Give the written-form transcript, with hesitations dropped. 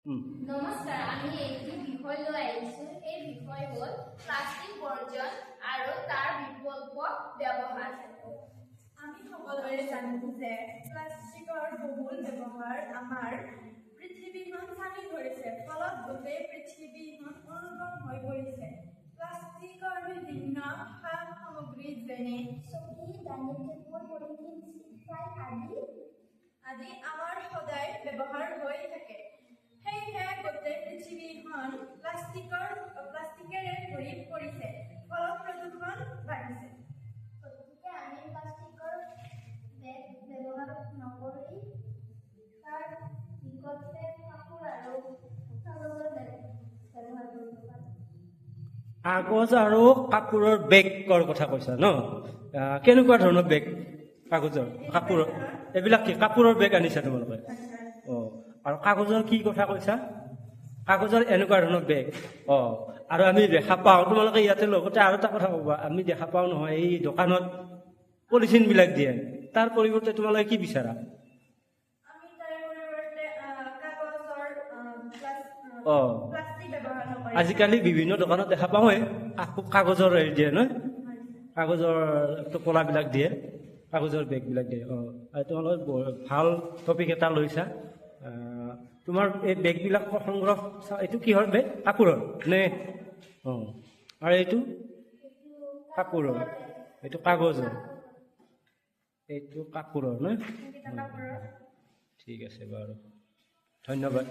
নমস্কাৰ, আমি একটি বিষয় লৈ আহিছোঁ। এই বিষয় হ'ল প্লাষ্টিক বৰ্জন আৰু তাৰ বিকল্প ব্যৱহাৰ। আমি সকলোৱে জানো যে প্লাষ্টিকৰ বহুল ব্যৱহাৰ আমাৰ পৃথিৱীখন চানি ধৰিছে, ফলত গোটেই পৃথিৱীখন অনুপম হৈ পৰিছে। প্লাষ্টিকৰ বিভিন্ন সা সামগ্ৰী যেনে চকী, ডাইনিং টেবুল, পলিথিন, ষ্টিক আদি আমাৰ সদায় ব্যৱহাৰ হৈ থাকে। সেয়েহে গোটেই পৃথিৱীখন প্লাষ্টিকেৰে ভৰি পৰিছে, ফলত প্ৰদূষণ বাঢ়িছে। গতিকে আমি প্লাষ্টিকৰ বেগ ব্যৱহাৰ নকৰি তাৰ বিকল্পে কাপোৰ আৰু কাগজৰ বেগ ব্যৱহাৰ কৰিব পাৰোঁ। কাগজ আৰু কাপোৰৰ বেগৰ কথা কৈছা ন? কেনেকুৱা ধৰণৰ বেগ? কাগজৰ, কাপোৰৰ, এইবিলাক কি কাপোৰৰ বেগ আনিছা তোমালোকে? আৰু কাগজৰ কি কথা কৈছা? কাগজৰ এনেকুৱা ধৰণৰ বেগ। আৰু আমি দেখা পাওঁ, তোমালোকে ইয়াতে লগতে আৰু এটা কথা ক'বা, আমি দেখা পাওঁ নহয় এই দোকানত পলিথিন বিলাক দিয়ে, তাৰ পৰিৱৰ্তে তোমালোকে কি বিচাৰা? আমি তাৰ পৰিৱৰ্তে প্লাষ্টিক ব্যৱহাৰ নকৰি আজিকালি বিভিন্ন দোকানত দেখা পাওঁৱে কাগজৰ হেৰি দিয়ে নহয়, কাগজৰ টোপোলাবিলাক দিয়ে, কাগজৰ বেগবিলাক দিয়ে। আৰু তোমালোকে ভাল টপিক এটা লৈছা। তোমাৰ এই বেগবিলাক সংগ্ৰহ, এইটো কিহৰ বেগ? কাপোৰৰ নে? আৰু এইটো কাপোৰৰ, এইটো কাগজৰ, এইটো কাপোৰৰ নে? ঠিক আছে বাৰু, ধন্যবাদ।